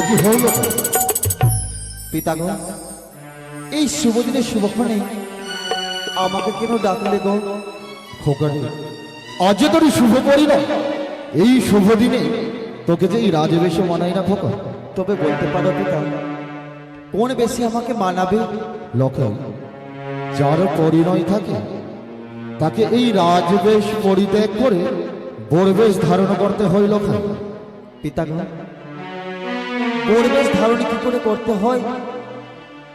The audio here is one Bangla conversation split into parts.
কি হলো পিতাগণ? এই শুভ দিনে শুভক্ষণে আমাকে কেন ডাকলে গো? খোকারে, আজ তোর শুভ পরিণয়, এই শুভ দিনে তোকে যে এই রাজবেশে মানাই না খোকা। তবে বলতে পারো পিতা, কোন বেশি আমাকে মানাবে? লখাই, যার পরিণয় থাকে তাকে এই রাজবেশ পরিত্যাগ করে বরবেশ ধারণ করতে হয় লখাই। পিতাগণ, বরবেশ ধারণ কি করে করতে হয়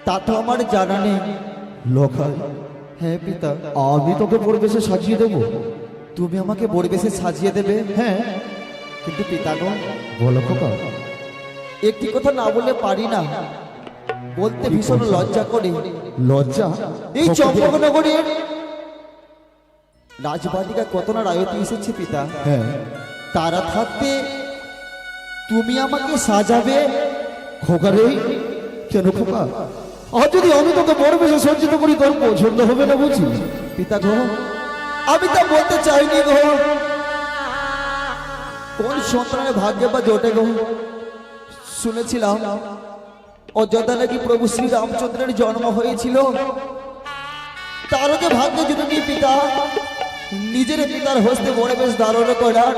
তা তো আমার জানা নেই লখাই। হ্যাঁ পিতা, আমি তোকে বরবেশে সাজিয়ে দেব। তুমি আমাকে বরবেশে সাজিয়ে দেবে? হ্যাঁ, কিন্তু পিতাগণ বলো খোকা। একটি কথা না বলে পারি না, বলতে ভীষণ লজ্জা করে। লজ্জা? এই চম্পকনগরের রাজবাটিকা কত না রায়তি এসেছে পিতা। হ্যাঁ, তারা থাকতে তুমি আমাকে সাজাবে? খোকা রে, কেন খোকা? আর যদি আমি তোকে বড় বেশি সজ্জিত করি তোর পছন্দ হবে না বুঝি? পিতা গো, আমি তা বলতে চাইনি গো। কোন সন্তানের ভাগ্যে বা জোটে গো? শুনেছিলাম অযোধ্যা নাকি প্রভু শ্রী রামচন্দ্রের জন্ম হয়েছিল। তারও যে ভাগ্যে জুটেনি পিতা নিজের পিতার হস্তে বড় বেশ ধারণ করার।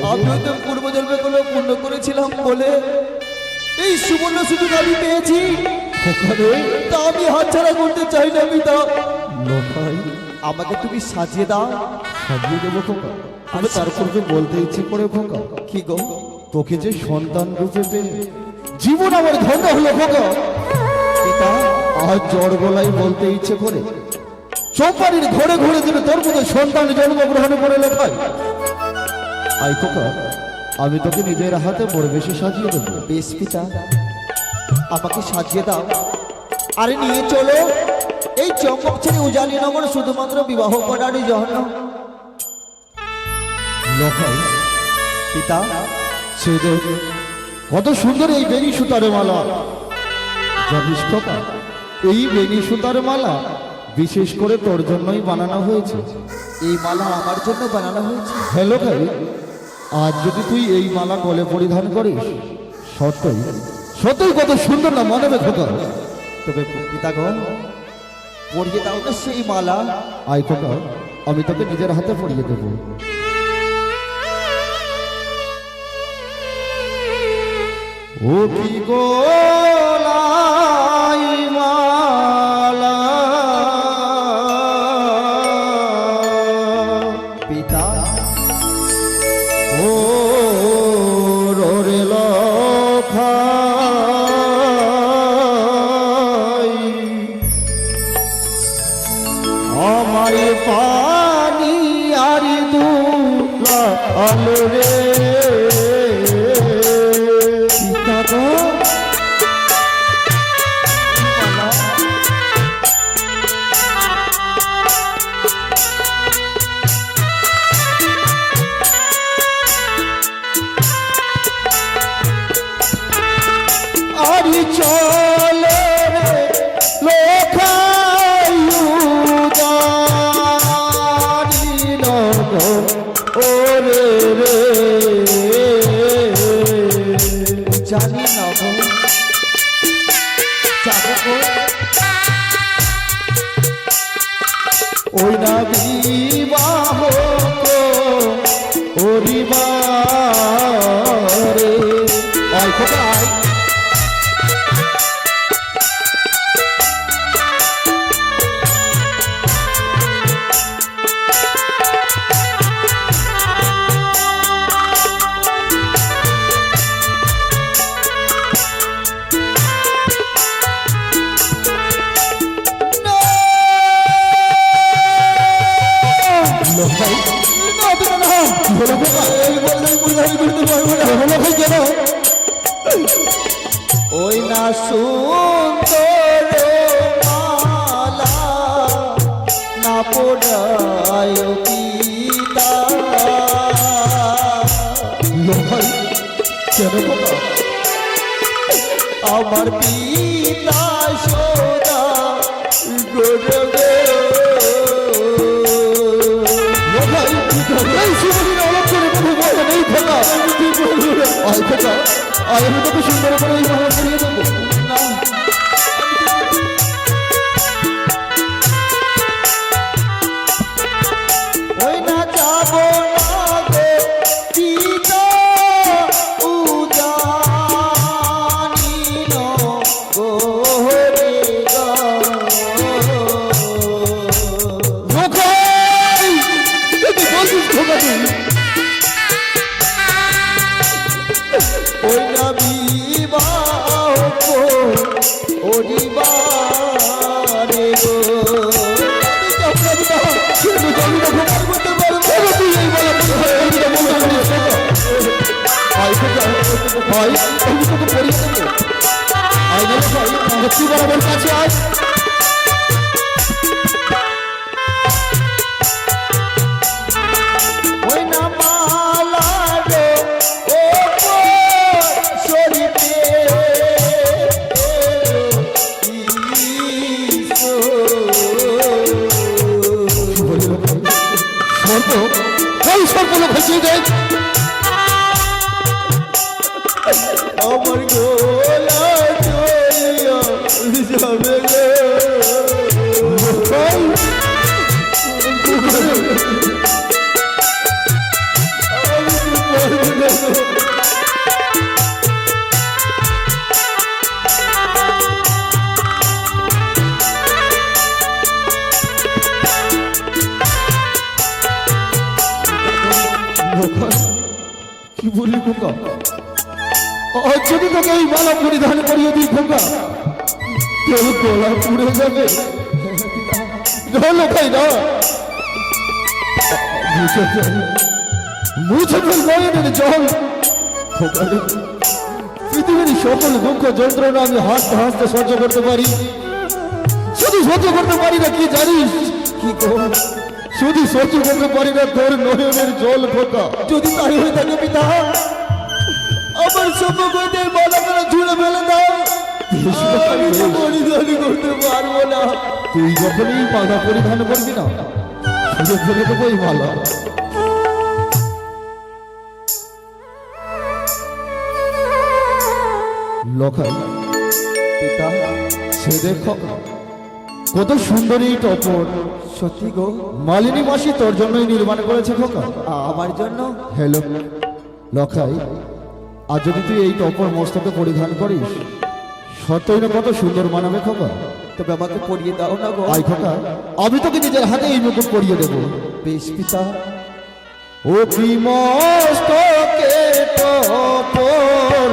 আমি হয়তো পূর্বজন্মে কোনো পুণ্য করেছিলাম বলে এই সুবর্ণ সুযোগ আমি পেয়েছি, তা আমি হাতছাড়া করতে চাই না পিতা। আমাকে তুমি সাজিয়ে দাও। সাজিয়ে দেবো খোকা, আমি তারপর যে বলতে ইচ্ছে করে খোকা। কি গো? তোকে যে সন্তান রূপে পেয়ে জীবন আমার ধন্য হলো খোকা। পিতা, আজ জ্বর গলায় বলতে ইচ্ছে করে চৌপাড়ির ঘরে ঘরে দিলে তোর মতো সন্তান জন্মগ্রহণ করে লেখায়। আই খোকা, আমি তোকে নিজের হাতে পরিবেশে সাজিয়ে দেবো। বেশ পিতা, আমাকে সাজিয়ে দাও। আরে নিয়ে চলো এই চম্পক ছেড়ে উজালি নগর শুধুমাত্র বিবাহ করার জন্য। পিতা, সে কত সুন্দর এই বেনি সুতার মালা। জানিস খোকা, এই বেনি সুতার মালা বিশেষ করে তোর জন্যই বানানো হয়েছে। এই মালা আমার জন্য বানানো হয়েছে? হ্যালো ভাই, আজ যদি তুই এই মালা গলে পরিধান করিস সত্যই সত্যই কত সুন্দর না মানবে খোকা। তবে পিতাগণ, পরিয়ে দাও তো সেই মালা। আয় খোকা, আমি তোকে নিজের হাতে পরিয়ে দেব। ও কি গোলাই মালা পিতা, ও রে লখাই, আমায় পানি আর দুলা আলো রে। পিতা গো, আরি চলে রে লোখাই উদারি নগর ওরে রে, জানি নগর যাবো ওই না বিবাহ ওরিবারে। আয় খোকা আয়। ওই না সুন্দর মালা না পড়ায় পিতা। আমার পিতা সদা গরবে আয় খোকা, আয় আমি তোকে সুন্দর করে এই মালা পরিয়ে দেবো। না ওই না যাবো না গো পিতা উজানি নো গো রে গো। লোকাই তুই বলছিস খোকা তুই? ওই না বিবাহ ওরিবারে গো। আমি তো খোকা করতে পারবো না, তুই এই বলা আমি তো বলতে পারিস খোকা। আয় খোকা, ভাই আমি তোকে পরিয়ে দেবো। আয় না ভাই, সত্যি বরাবর কাছে আয়। ওই না মালা গো ও শরীফে সর্প, ওই সর্প লোক হয়েছে দেখ। আমার গোলা জড়িয়া যাবে গো। ভাই, কি বলি খোকা? আজ যদি তোকে এই মালা পরিধান করিয়ে দিই খোকা, তোর গলা পুড়ে যাবে। লোকাই না মুছে ফেল নয়নের জল। খোকা রে, পৃথিবীর সকল দুঃখ যন্ত্রণা আমি হাসতে হাসতে সহ্য করতে পারি, শুধু সহ্য করতে পারি না কি জানিস? কি গো? শুধু সহ্য করতে পারি না তোর নয়নের জল খোকা। যদি তাই হয়ে থাকে পিতা, আমার সম্মুখে মালা করে ঝুলে ফেলে দাও। আমি তো পরিধান করতে পারবো না। তুই যখনই মালা পরিধান করবি না, শুধু ফেলে দেবো এই মালা। লখাই পিতা, সে দেখো কত সুন্দর এই টপর। সত্যি গো? মালিনী মাসি তোর জন্যই নির্মাণ করেছে খোকা। আমার জন্য? হ্যালো লখাই, আজ যদি তুই এই টপর মস্তকে পরিধান করিস, সত্যই না কত সুন্দর মানাবে খোকা। তবে আমাকে পরিয়ে দাও না গো। আই খোকা, আমি তোকে নিজের হাতে এই মুকুট পরিয়ে দেবো। বেশ পিতা। ও কি মস্তকে টপর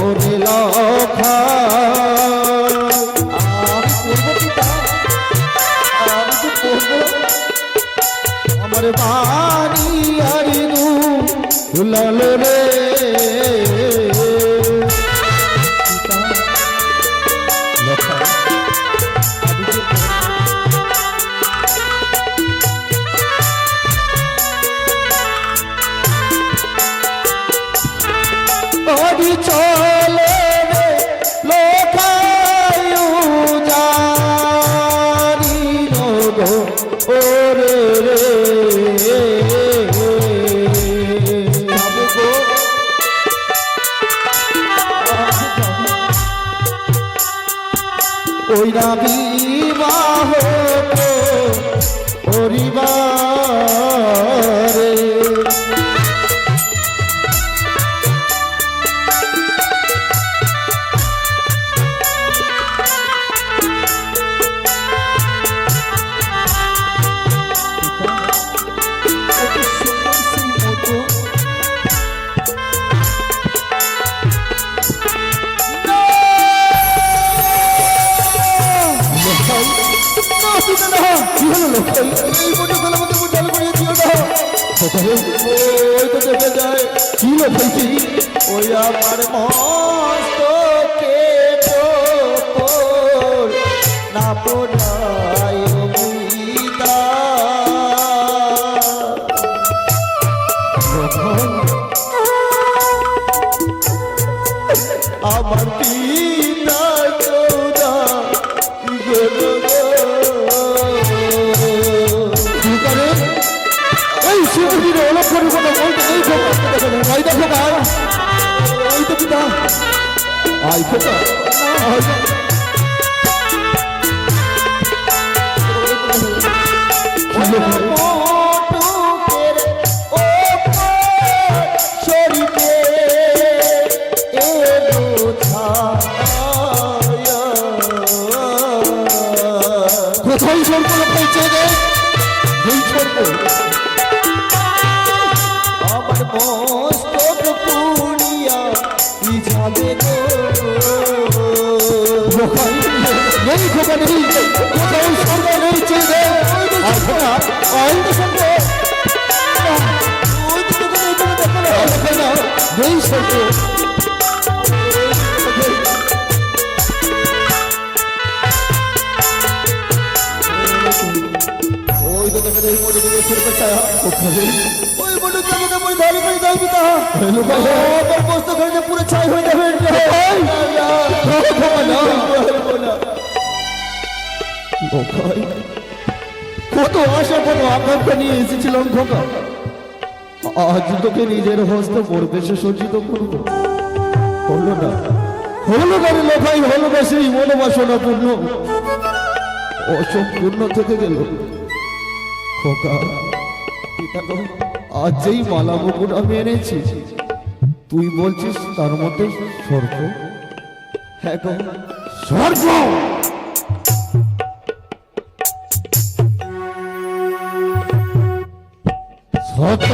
ওরে লখাই। আমি করবো পিতা, আমি তো করবো। আমার বাণী আরিনু লাল রে লখাই। আদি চলে রে লোকাই জানি গো ওরে রে। যাবো গো। ওই না বিবাহ পরিবারে কত সুন্দর সেই মতো। কি হলো লোকাই? এই মতো গলা মতো জল করিয়ে দিও না। সকালে ওই তো দেখে যায়। কি লোকাই কি? ওই আমার মস্তকে টপর না পড়াই পিতা। আমার পিতা চৌদা এই শিবজির অলক্ষণের কথা বলতে নেই খোকা। আয় খোকা আয়। কি লোক ভাই? মোটুকের ওপর শরীরে এলো ছায়া। কোথায় সর্প পেয়েছে রে? এই সর্প আমার মস্তক পুড়িয়া কি যাবে গো। কোথায় নেই খোকা নেই, কোথাও সর্প নেই চেয়ে আয় খোকা আয়। ওই তো দেখো, ওই তো দেখো না। আয় খোকা, নেই সর্প। ওই তো দেখো, ওই মোটুকের সর্পের ছায়া। কোথায়? ওই মোটুকে আমাকে পরে ধরে করে দাও পিতা। হেলো ভাই। আমার মস্তক হয়ে পুরো ছাই হয়ে যাবে। খোকাই, কত আশা কত আকাঙ্ক্ষা নিয়ে এসেছিলাম খোকা, আজ তোকে নিজের হস্তে পরিবেশে সজ্জিত করব। হলো না, হলো না রে লোকাই, হলো না সেই মনোবাসনা পূর্ণ, অসম্পূর্ণ থেকে গেল খোকা। পিতা গো, আজ যেই মালা মুকুট আমি এনেছি, তুই বলছিস তার মধ্যে সর্প? হ্যাঁ গো, সর্প! সর্প!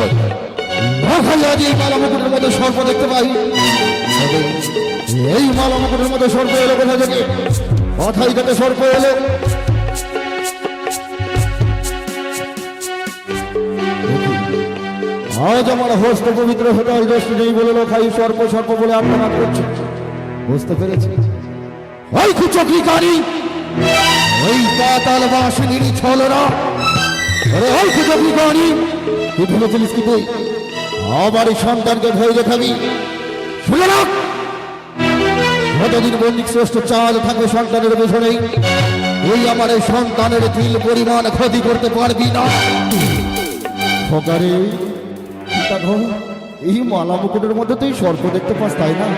দেখাই আজ এই মালা মুকুটের মধ্যে সর্প দেখতে পাই। তবে এই মালা মুকুটের মধ্যে সর্প এলো কোথা থেকে? কথাই থেকে সর্প এলো। আজ আমার হস্ত পবিত্র হতে দৃষ্টি নেই বলে লোকাই সর্প সর্প বলে আপনার করছে। বুঝতে পেরেছি ওই কুচকি কারি, ওই পাতাল বাসিনীর ছলরা। আরে ওই কুচকি কারি, তুই ভেবেছিলিস কি তুই আমার এই সন্তানকে ভয় দেখাবি? শুনে রাখ, যতদিন বন্দিক শ্রেষ্ঠ চাঁদ থাকবে সন্তানের পেছনেই, তুই আমার এই সন্তানের তিল পরিমাণ ক্ষতি করতে পারবি না। খোকারে, পিতা গো, এই মালা মুকুটের মধ্যে তুই সর্প দেখতে পাস, তাই না?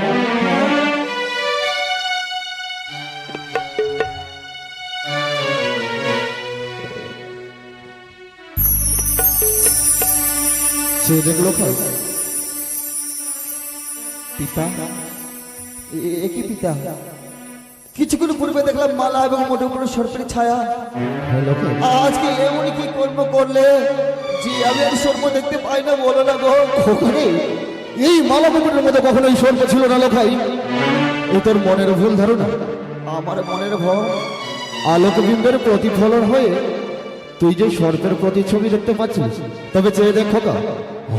সে দেখলো খাই পিতা কি পিতা? কিছুক্ষণ পূর্বে দেখলাম মালা এবং মোটে উপরে সর্পের ছায়া। আজকে এমন কি কর্ম করলে যে আমি আর সর্প দেখতে পাই না, বলো না গো। খোকারে, এই মালা মুকুটের মধ্যে কখনো এই সর্প ছিল না লোকাই। ও তোর মনের ভুল ধারণা। আমার মনের ভয় আলোকবিম্বের প্রতিফলন হয়ে তুই যে সর্পের প্রতিচ্ছবি দেখতে পাচ্ছিস। তবে চেয়ে দেখ খোকা,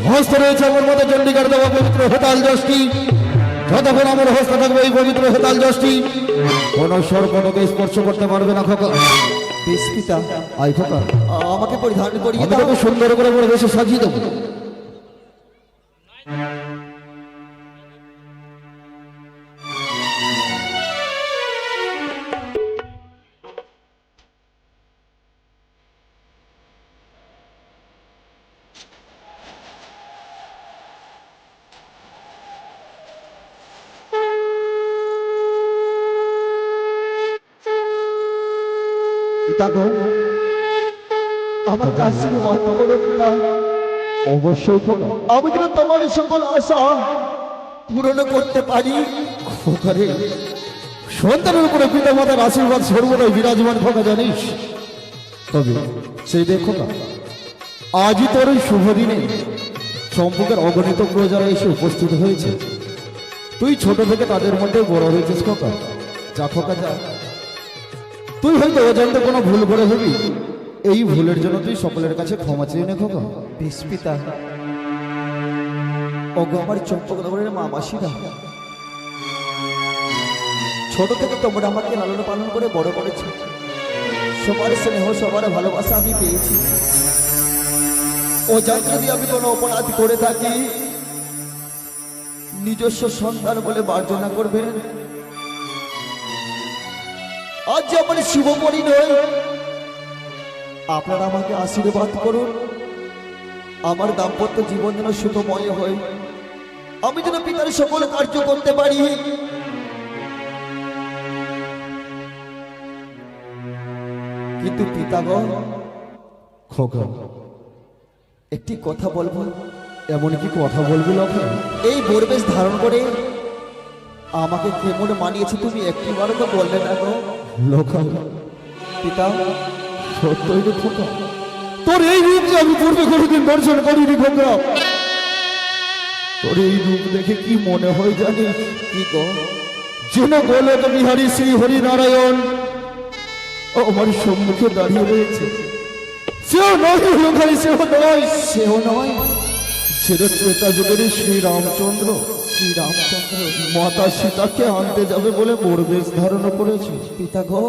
হস্ত রয়েছে আমার মতো চণ্ডীগড় দেওয়া পবিত্র হেতাল যষ্টি। যতক্ষণ আমার হস্ত থাকবে এই পবিত্র হেতাল যষ্টি, কোন সর্প তোকে স্পর্শ করতে পারবে না খোকা। বেশ পিতা, আই খোকা, আমাকে পরিধান করিয়ে আমি দাও। তোকে সুন্দর করে বলে বেশি সাজিয়ে দেবো। পিতা গো, আমার কাছে মাথা বলো পিতা। অবশ্যই খোকা। আমি যেন তোমার সকল আশা পূরণ করতে পারি। খোকারে, সন্তানের উপরে পিতা মাতার আশীর্বাদ সর্বদাই বিরাজমান খোকা, জানিস? তবে সেই দেখো না, আজই তোর ওই শুভ দিনে সম্পর্কের অগণিত প্রজারা এসে উপস্থিত হয়েছে। তুই ছোট থেকে তাদের মধ্যে বড় হয়েছিস খোকা। যা খোকা যা, তুই হয়তো অজান্তে কোনো ভুল করে হবি, এই ভুলের জন্য তুই সকলের কাছে ক্ষমা চেয়ে নে খোকা। বেশ পিতা। ওগো আমার চম্পকনগরের মা মাসিরা, ছোট থেকে তোমরা আমাকে লালন পালন করে বড় করেছো। সবার স্নেহ সবার ভালোবাসা আমি পেয়েছি। ও যা যদি আমি কোনো অপরাধ করে থাকি, নিজস্ব সন্তান বলে মার্জনা করবেন। আজ যে আমার শুভ পরিণয়, আপনারা আমাকে আশীর্বাদ করুন। আমার দাম্পত্য জীবন যেন সুখময় হয়, আমি যেন পিতার সকল কার্য করতে পারি। কিন্তু পিতা গো, খোকা, একটি কথা বলবো। এমন কি কথা বলবি লক্ষাই? এই বোরবেশ ধারণ করে আমাকে কেমন মানিয়েছে তুমি একটিবারও তো বললে না গো লক্ষাই, পিতা। সত্যই রে খোকা, তোর এই রূপ যে আমি পূর্বে কোনোদিন দর্শন করিনি খোকা। তোর এই রূপ দেখে কি মনে হয় জানিস? কি গো? যেন গোলক বিহারী শ্রী হরিনারায়ণ আমার সম্মুখে দাঁড়িয়ে রয়েছে। সেও নয় লক্ষাই, সেও নয়, সেও নয়, যেন ত্রেতা যুগের শ্রীরামচন্দ্র শ্রীরামচন্দ্র মাতা সীতাকে আনতে যাবে বলে বোরবেশ ধারণ করেছে। পিতা গো,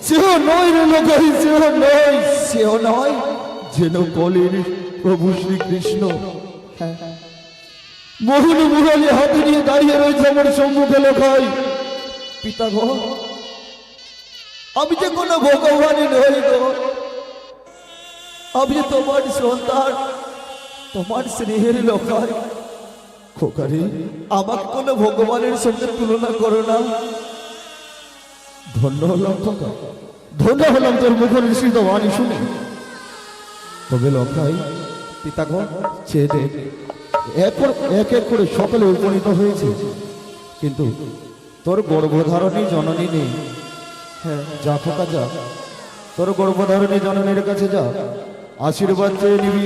সেও নয় রে লক্ষাই, সেও নয়, সেও নয়। যেন কলির প্রভু শ্রীকৃষ্ণ হ্যাঁ, মোহন মুরালি হাতে নিয়ে দাঁড়িয়ে রয়েছে আমার সম্মুখে লক্ষাই। পিতা গো, আমি যে কোনো ভগবানই নই গো, আমি যে তোমার সন্তান, তোমার স্নেহের লক্ষাই। খোকারে, আমাকে কোনো ভগবানের সঙ্গে তুলনা করো না। ধন্য হলাম খোকা, ধন্য হলাম তোর মুখের নিশ্চিত বাণী শুনে। তবে লক্ষাই, পিতা গো, চেয়ে দেখ, এক এক করে সকলে উপনীত হয়েছে, কিন্তু তোর গর্ভধারণী জননী নেই। হ্যাঁ, যা খোকা যা, তোর গর্ভধারণী জননীর কাছে যা, আশীর্বাদ চেয়ে নিবি,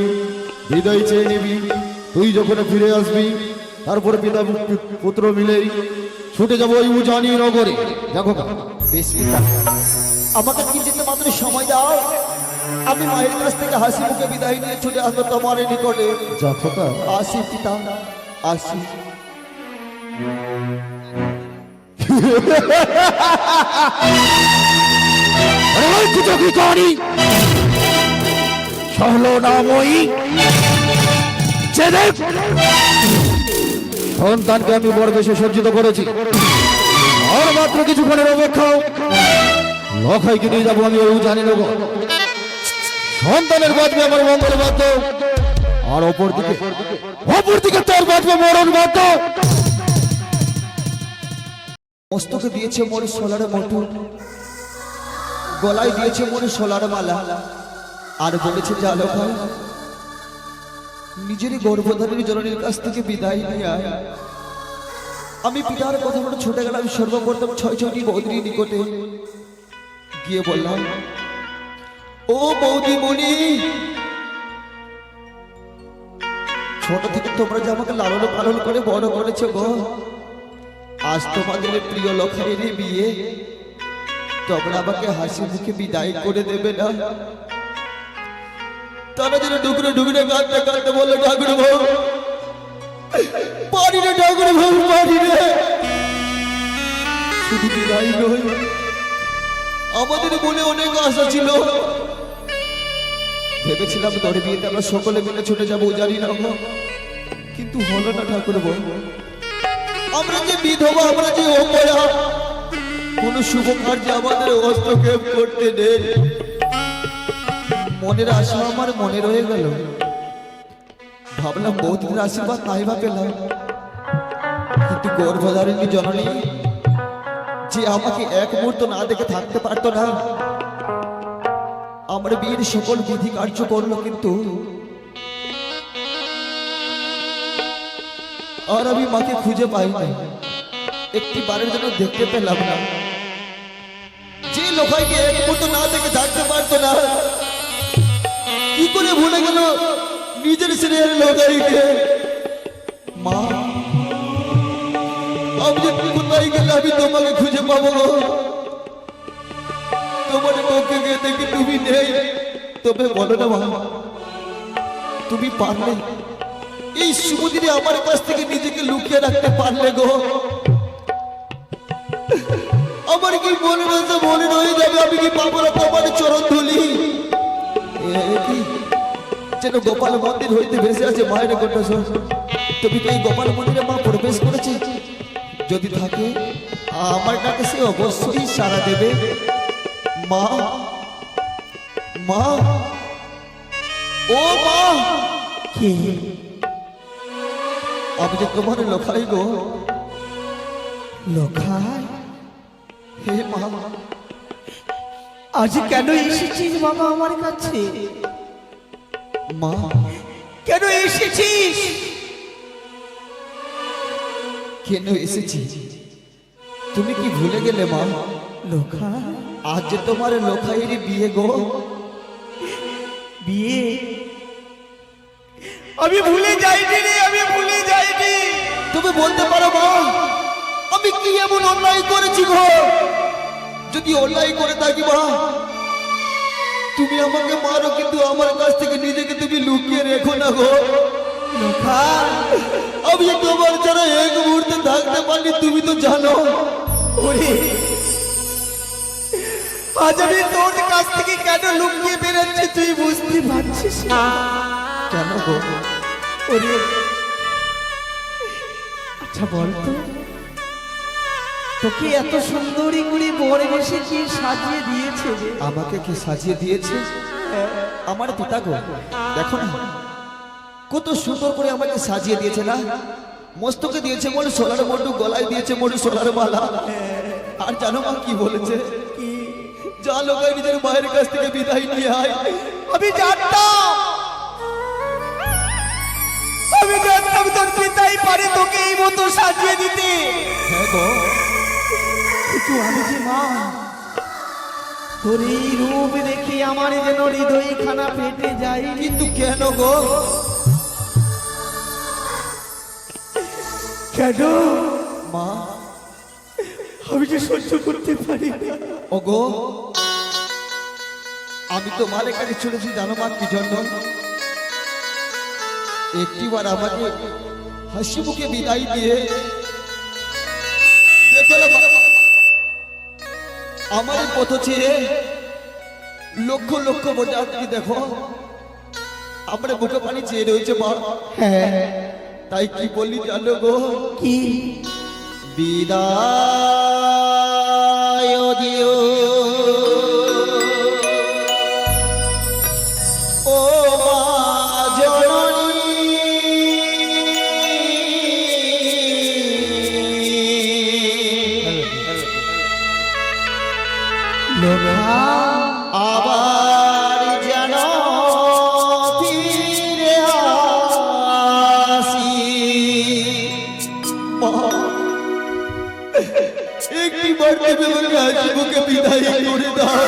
হৃদয় চেয়ে নিবি। তুই যখন ফিরে আসবি, তারপরে পিতা পুত্র মিলেই ছুটে যাবো ওই উজানি নগরে। যা খোকা। বেশ পিতা, আমাকে কিঞ্চিত মাত্র সময় দাও। আমি মায়ের কাছ থেকে হাসি মুখে বিদায় নিয়ে ছুটে আসবো তোমার নিকটে। যা খোকা। আসি পিতা, আসি। সন্তানকে আমি বড় বেশি সজ্জিত করেছি, আর মাত্র কিছুক্ষণের অপেক্ষা। লখাইকে নিয়ে যাবো আমি ওই জানি নেব। সন্তানের বাঁচবে আমার মঙ্গল বাধ্য, আর অপরদিকে তার বাঁচবে মরণ বাধ্য। মস্তকে দিয়েছে মোর সোলার মটু, গলায় দিয়েছে মোর সোলার মালা, আর বলেছে জালো ভাই নিজেরই গর্ভধারী জননীর কাছ থেকে বিদায় নিয়ে আয়। আমি পিতার কথা মনে ছুটে গেলাম সর্বপ্রথম ছয়টি বৌদির নিকটে গিয়ে বললাম, ও বৌদিমণি, ছোট থেকে তোমরা যে আমাকে লালন পালন করে বড় করেছো গো, আজ তোমাদের প্রিয় লক্ষাইয়ের বিয়ে, তোমরা আমাকে হাসি মুখে বিদায় করে দেবে না? তারা যেন ডুকরে ডুকরে কাঁদতে কাঁদতে বললো, ঠাকুর বউ পারি রে, ঠাকুর বউ পারি রে। শুধু বিদায় নয়, আমাদের মনে অনেক আশা ছিল। ভেবেছিলাম তোর বিয়েতে আমরা সকলে মিলে ছুটে যাবো, জানি না গো, কিন্তু হলো না ঠাকুর বউ। আমরা যে বিধবা, আমরা যে অপয়া, কোন শুভ কার্যে আমাদের হস্তক্ষেপ করতে নেই। মনের আশা আমার মনে রয়ে গেল। ভাবলাম বৌদিদের আশীর্বাদ নাই বা পেলাম, কিন্তু গর্ভধারিণী জননী যে আমাকে এক মুহূর্ত না দেখে থাকতে পারতো না, আমার বিয়ের সকল বিধি কার্য করলো, কিন্তু আর আমি মাকে খুঁজে পাই না, একটি বারের জন্য দেখতে পেলাম না। যে লোকাইকে এক মুহূর্ত না দেখে থাকতে পারতো না, কি করে ভুলে গেল নিজের স্নেহের লোকাইকে? মা, আমি যে কোথায় গেলে আমি তোমাকে খুঁজে পাবো গো? তোমার পক্ষে গিয়ে দেখি তুমি নেই। তবে বলো না মা, তুমি পারলে এই শুভ দিনে আমার কাছ থেকে নিজেকে লুকিয়ে রাখতে পারলে গো? আমার কি মনে রয়েছে, মনে রয়ে যাবে আমি কি পাবো না তোমার চরণ ধুলি? যেন গোপাল মন্দির হইতে ভেসে আছে মায়ের কণ্ঠস্বর। তুমি কি এই গোপাল মন্দিরে মা প্রবেশ করেছে? যদি থাকে আমার ডাকে সে অবশ্যই সাড়া দেবে। মা, মা, ও মা, কে? আমি যে তোমার লখাই গো। লখাই? হে মা, আজ কেন এসেছিস বাবা আমার কাছে? মা, কেন এসেছিস? কেন এসেছি তুমি কি ভুলে গেলে মা? লোখা, আজ যে তোমার লোখাইয়ের বিয়ে গো। বিয়ে? আমি ভুলে যাইনি রে, আমি ভুলে যাইনি। তুমি বলতে পারো মা, আমি কি এমন অন্যায় করেছি গো? যদি অন্যায় করে থাকি মা, তুমি আমাকে মারো, কিন্তু আমার কাছ থেকে নিজেকে তুমি লুকিয়ে রেখো না গো। লোখা, আমি তোমার ছাড়া এক মুহূর্তে থাকতে পারি, তুমি তো জানো। ওরে আজ আমি তোর কাছ থেকে কেন লুকিয়ে বেরোচ্ছি তুই বুঝতে পারছিস না? কেন গো? ওরে আচ্ছা বলতো, তোকে এত সুন্দরী করে বরে বসে কি সাজিয়ে দিয়েছে রে? আমাকে কি সাজিয়ে দিয়েছে? আমার পিতা গো, দেখো না কত সুন্দর করে আমাকে সাজিয়ে দিয়েছে না। মস্তকে দিয়েছে মোর সোলার মোটু, গলায় দিয়েছে মোর সোলার মালা। আর জানো মা কি বলেছে? কি? যা লোকাই নিজের মায়ের কাছ থেকে বিদায় নিয়ে আয়। আমি জানতাম, আমি জানতাম তোর পিতাই পারে তোকে এই মতো সাজিয়ে দিতে। হ্যাঁ গো, কিন্তু আমি যে মা, তোর এই রূপ দেখে আমার যেন হৃদয় খানা ফেটে যায়। কিন্তু কেন গো? কেন মা, আমি যে সহ্য করতে পারি না। ওগো, আমি তো মার কাছে চলেছি জানো মা কি জন্য? একটিবার আমাকে হাসি মুখে বিদায় দিয়ে দেখো না মা, আমার পথ ছেড়ে লক্ষ লক্ষ বরযাত্রী দেখো আমার বুকে পানি চেয়ে রয়েছে মা। হ্যাঁ, তাই কি বলি জানো গো? কি? বিদায় দিও ও মা জননী, লোখা, আবার যেন ফিরে আসি। একটি বার দেবে আমাকে হাসি মুখে বিদায় করে দাও।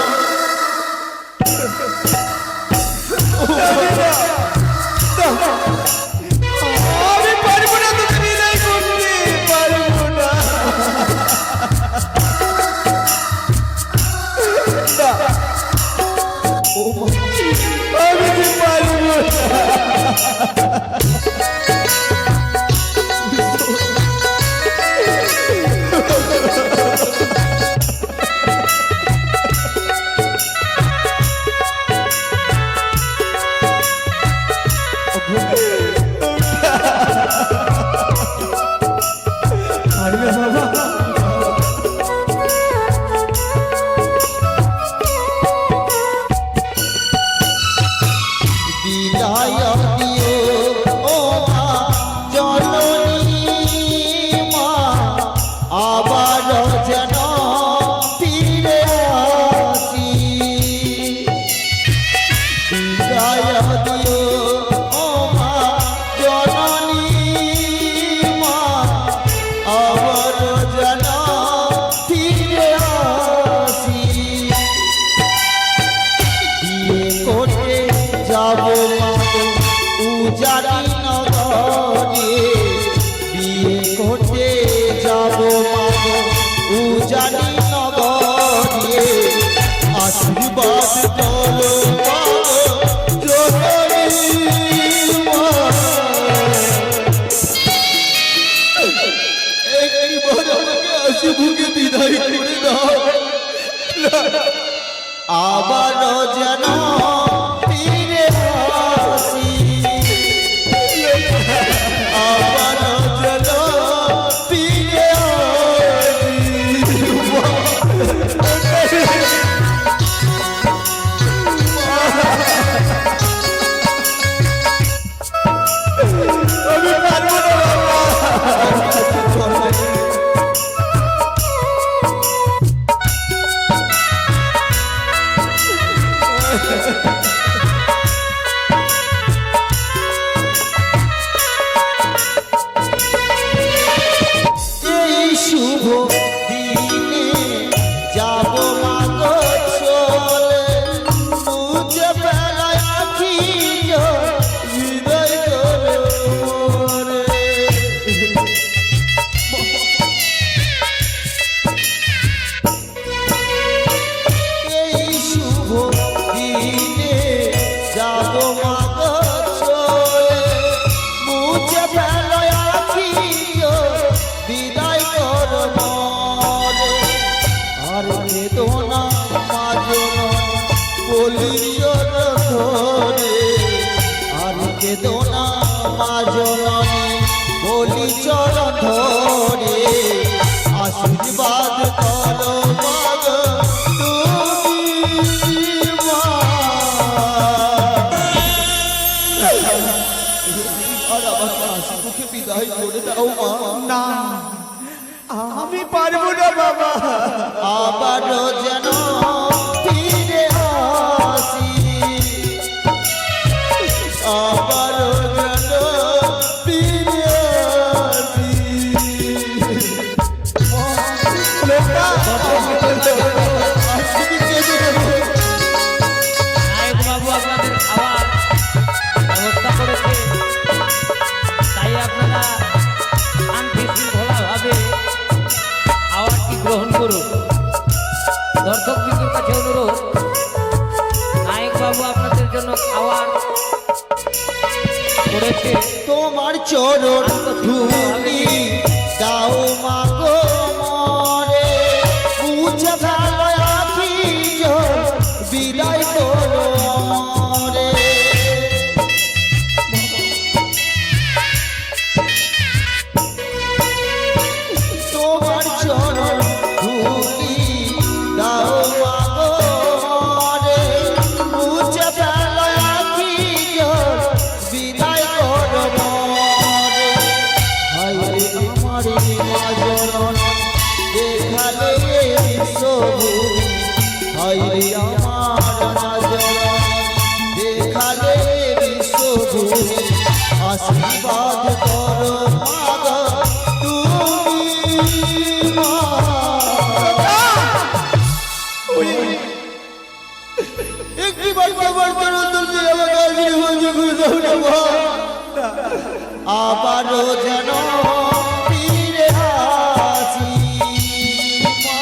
আমি পারবো না তোকে বিদায় করতে, পারবো না। আমি কি পারবো না। পারবে বাবা? বিদায় দিও ও মা জননী, মা আবার যেন ফিরে আসি। বিদায় দিও ও মা জননী, মা আবার যেন ফিরে আসি। বিয়ে করতে যাবো মাগো উজানি নগরে, বিয়ে করতে যাবো মাগো উজানি নগরে। আশীর্বাদ করো মাগো জননী, মা একবার আমাকে হাসি মুখে বিদায় করে দাও। আবার যেন ফিরে আসি, আবার যেন ফিরে আমি পারবো না বাবা। আসি। দাও মা। না, আমি পারবো না বাবা। আবারও যেন ফিরে আসি, আবারও যেন ফিরে আসি। নায়ক বাবু আপনাদের খাওয়ার ব্যবস্থা করেছে, তাই আপনারা শান্তি শৃঙ্খলাভাবে খাওয়ারটি গ্রহণ করুন। দর্শক বিন্দুর কাছে অনুরোধ, নায়ক বাবু আপনাদের জন্য খাওয়ার করেছে। তোমার চরণ ধুলি দাও মা গো মরে, বুঝে ভালো আছি বিদায় করো মরে। তোমার চরণ ধুলি দাও মা গো মরে, বুঝে ভালো আছি বিদায় করো মরে। হায় আমার মাজরণ দেখালে সবু, হায় আমার মাজরণ দেখালে সবু, আশীর্বাদ করো মাগো তুমি মা। একটি বারবার চরণ তুলতে আমাকে আশীর্বাদ করে দাও না মা। আবারও যেন ফিরে আসি মা,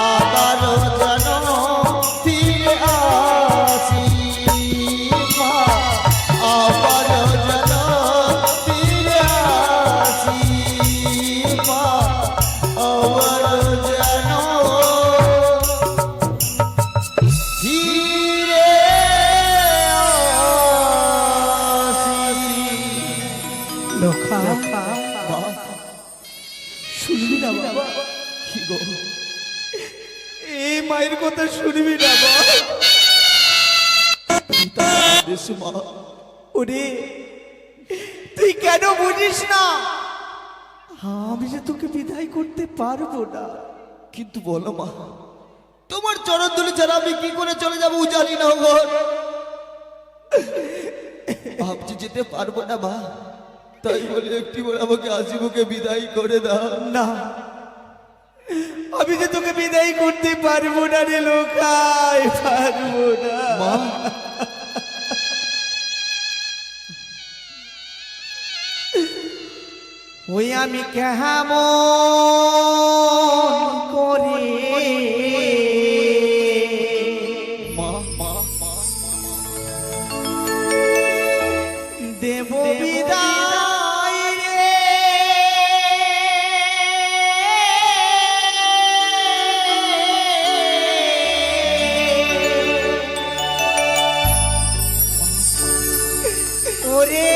আবারও যেন ফিরে আসি মা, আবারও যেন ফিরে আসি মা, আবারও যেন ফিরে আসি। লোখা, শুনবি না বাবা? কি গো? এই মায়ের কথা শুনবি না বাবা? বেশ মা, ওরে, তুই কেন বুঝিস না? আমি যে তোকে বিদায় করতে পারবো না। কিন্তু বলো মা, তোমার চরণ ধুলি ছাড়া আমি কি করে চলে যাবো উজালি নগর? ভাবছি যেতে পারবো না মা, তাই বলে একটি বার আমাকে আসিবুকে বিদায় করে দাও না, আমি যে তোকে বিদায় করতে পারবো না রে লোকাই, পারবো না মা। ওই আমি কেমন করে মা মা মা দেব বিদায় রে। ওরে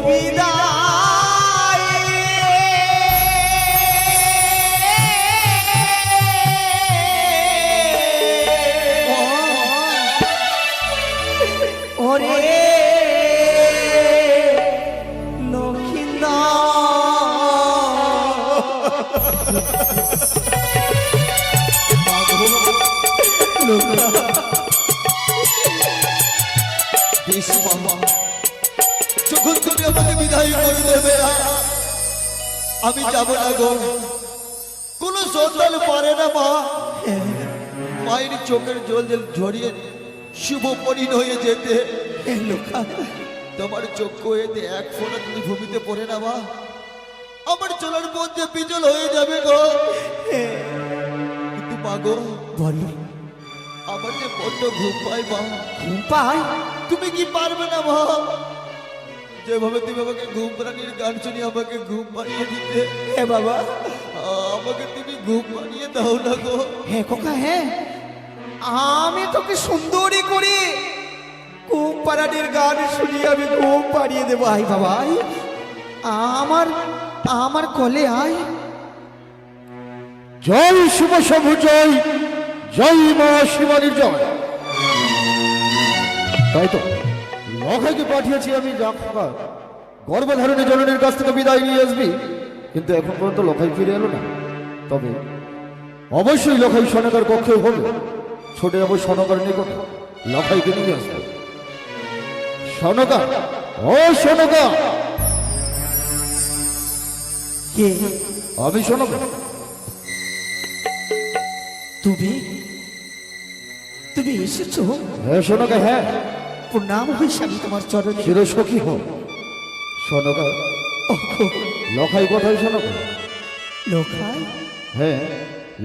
বিদায় ওরে বেশ বাবা, যখন তুমি আমাকে বিদায় করে দেবে আমি যাব না গো। কোন সন্তান পারে না মা মায়ের চোখের জল জল ঝরিয়ে শুভ পরিণ হয়ে যেতে। তোমার চক্ষু হয়েতে এক ফোঁটা তুমি ভূমিতে পড়ে না মা, আমার চলার মধ্যে পিছল হয়ে যাবে গো। কিন্তু মা গো বলো আমার যে বড্ড ঘুম পাই মা। ঘুম পায়? তুমি কি পারবে না মা? যেভাবে তুমি আমাকে ঘুম পাড়ানির গান শুনিয়ে আমাকে ঘুম পাড়িয়ে দিতে, হে বাবা, আমাকে তুমি ঘুম পাড়িয়ে দাও না গো। হ্যাঁ খোকা, হ্যাঁ আমি তোকে সুন্দরী করে ঘুম পাড়ানির গান শুনিয়ে আমি ঘুম পাড়িয়ে দেবো। আয় বাবা আয়, আমার আমার কোলে আয়। জয় শুভ শম্ভু জয়, জয় মা শিবানীর জয়। তাই তো লখাইকে পাঠিয়েছি আমি গর্ভধারণী জননীর কাছ থেকে বিদায় নিয়ে আসবি, কিন্তু এখন পর্যন্ত লখাই ফিরে এলো না। তবে অবশ্যই লখাই সনকার কক্ষে হবে, ছোটে যাবো সনকার নিকটে, লখাইকে নিয়ে আসবে। সনকা, ও সনকা। কে? আমি সনকা। তুমি তুমি এসেছো? হ্যাঁ সনকা, হ্যাঁ। প্রণাম হইছে আমি তোমার চরণে। চিরসখী হোক। সনকা, লখাই কোথায় সনকা? লোকাই? হ্যাঁ,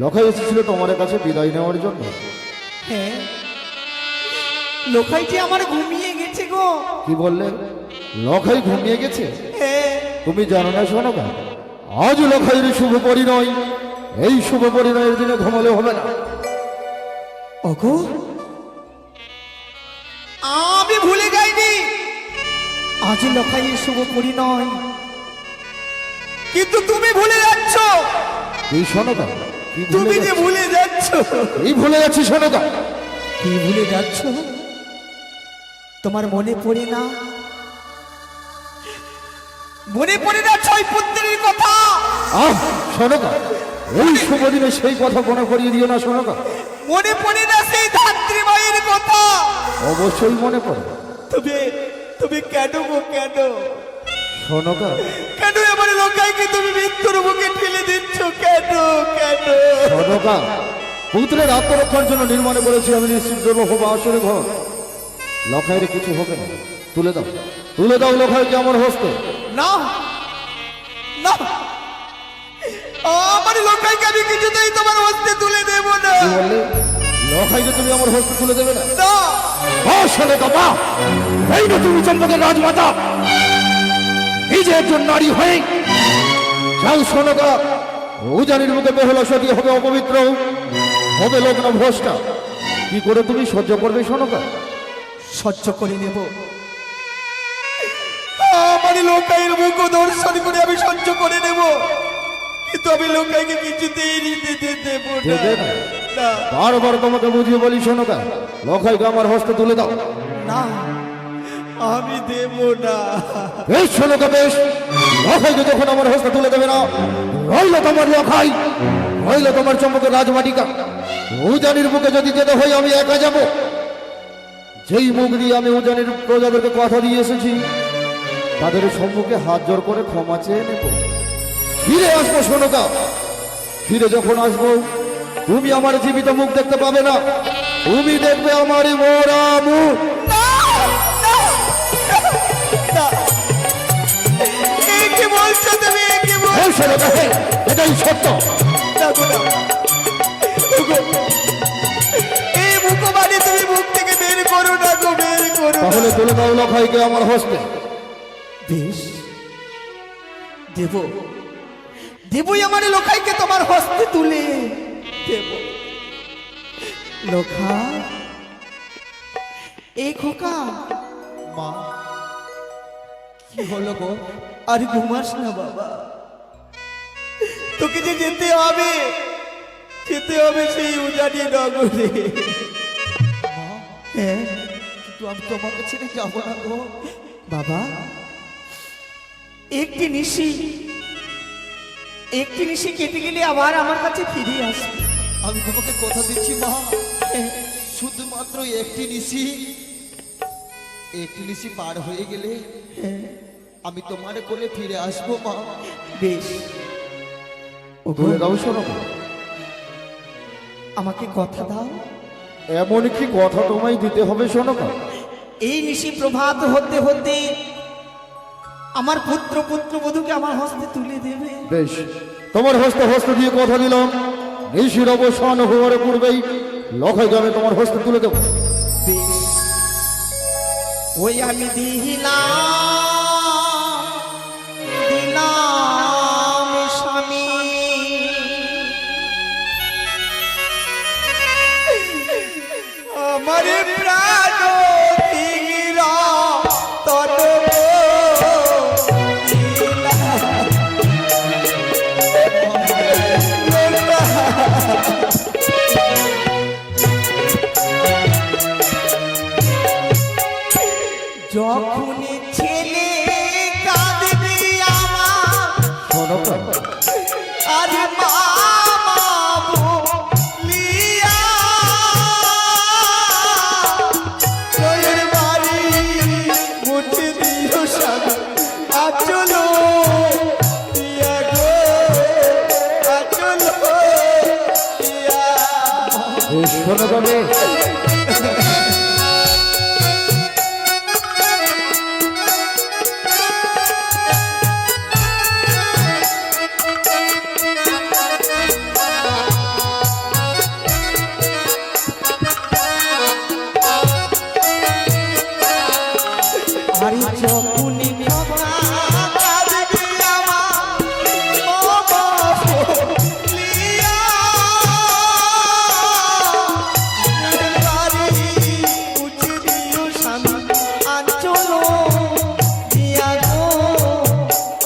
লখাই এসেছিল তোমার কাছে বিদায় নেওয়ার জন্য। হ্যাঁ, লোকাইটি আমার ঘুমিয়ে গেছে গো। কি বললে? লখাই ঘুমিয়ে গেছে? হ্যাঁ। তুমি জানো না সনকা, আজ লখাইয়ের শুভ পরিণয়। এই শুভ পরিণয়ের দিনে ঘুমালে হবে না। ওগো, আমি ভুলে যাইনি আজ লখাইয়ের শুভ পরিণয়, কিন্তু তুমি ভুলে যাচ্ছ। এই সনকা, কি তুমি যে ভুলে যাচ্ছ। এই ভুলে যাচ্ছি সনকা। কি ভুলে যাচ্ছ? তোমার মনে পড়ে না? মনে পড়ে না ছয় পুত্রের কথা? আহ সনকা, এই শুভ দিনে সেই কথা মনে করিয়ে দিও না সনকা। মনে পড়ে না সেই ধাত্রী মায়ের কথা? অবশ্যই মনে পড়ে। তুমি তুমি কেন গো, কেন সনকা, কেন এবার লোকাইকে তুমি মৃত্যুর মুখে ঠেলে দিচ্ছ? কেন কেন? সনকা, পুত্রের আত্মরক্ষার জন্য নির্মাণ করেছি আমি নিশ্চিত দেবো হবো আসলে ঘর। লখাইয়ের কিছু হবে না, তুলে দাও, তুলে দাও লখাইকে আমার হস্তে। না না, আমার লোকাইকে আমি কিছুতেই তোমার হস্তে তুলে দেব না। কি বললে? লখাইকে তুমি আমার হস্তে তুলে দেবে না? না। আসলে বাবা, এই না তুমি চম্পকের রাজমাতা, নিজে একজন নারী হয়ে যাও সনকা, উজানির মুখে বেহলা সতী হবে অপবিত্র, হবে লগ্ন ভ্রষ্টা। কি করে তুমি সহ্য করবে সনকা? সহ্য করে নেব, আমার লোকাইয়ের মুখ দর্শন করে আমি সহ্য করে নেব, কিন্তু আমি লোকাইকে কিছুতেই নিতে দেব দেবে না। না? না বারবার তোমাকে বুঝিয়ে বলি সনকা, লখাইকে আমার হস্তে তুলে দাও। না, আমি দেব না। বেশ সনকা, বেশ। লখাইকে যখন আমার হস্তে তুলে দেবে না, রইল তোমার লখাই, রইল তোমার চম্পকের রাজমাটিকা। উজানির বুকে যদি যেতে হয় আমি একা যাব। যেই মুখ দিয়ে আমি উজানির প্রজাদেরকে কথা দিয়ে এসেছি, তাদের সম্মুখে হাত জোর করে ক্ষমা চেয়ে নেব। ফিরে আসবো সনকা, ফিরে যখন আসবো তুমি আমার জীবিত মুখ দেখতে পাবে না, তুমি দেখবে আমারই মোরা মুখ। কি বলছো তুমি? কি বলছো? হ্যাঁ সনকা, হ্যাঁ, এটাই সত্য। এই মুখবাণী তুমি মুখ থেকে বের করো না গো, বের করো না। তাহলে তুলে দাও লখাইকে আমার হস্তে। বেশ, দেব, দেবই আমার লোকাইকে তোমার হস্তে তুলে দেব। লোকা, এই খোকা, মা, কি হলো গো? আর ঘুমাস না বাবা, তোকে যে যেতে হবে সেই উজানি নগরে। হ্যাঁ কিন্তু আমি তোমাকে ছেড়ে যাবো না গো। বাবা, একটি নিশি কেটে গেলে আবার আমার কাছে ফিরে আসবে। আমি তোমাকে কথা দিচ্ছি মা, শুধুমাত্র একটি নিশি পার হয়ে গেলে আমি তোমার কোলে ফিরে আসবো মা। বেশ, বলে দাও সনকা, আমাকে কথা দাও। এমন কি কথা তোমায় দিতে হবে সনকা? এই নিশি প্রভাত হতে হতে আমার পুত্রবধূকে আমার হস্তে তুলে দেবে। বেশ, তোমার হস্ত দিয়ে কথা দিলাম, নিশির অবসান হওয়ার পূর্বেই লখাই গ্রামে তোমার হস্তে তুলে দেবো। বেশ, ওই আমি দিলাম স্বামী, আমার প্রাণ দিলা তনু যখন ছেলে কাঁদবে আমার সনকা, আর মামা বলিয়া তোর বাড়ি মুঠে দিও স্বামী, আচলো দিয়া গো, আচলো দিয়া। বেশ সনকা, বেশ। আরে যখন কাঁদবে আমার মামা বলিয়া তোর বাড়ি মুঠে দিও স্বামী, আচলো দিয়া গো,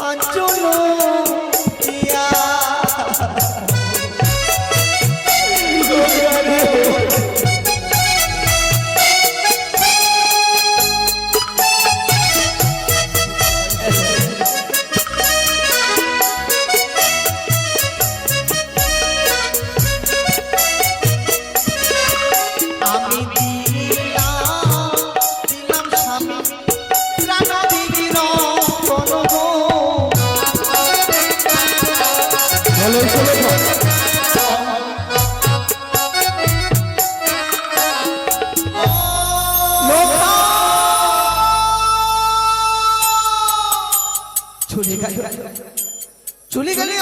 আচলো দিয়া। আমি দিলাম স্বামী প্রাণ দিল কোনো গো। চলো সনকা, চলে গেল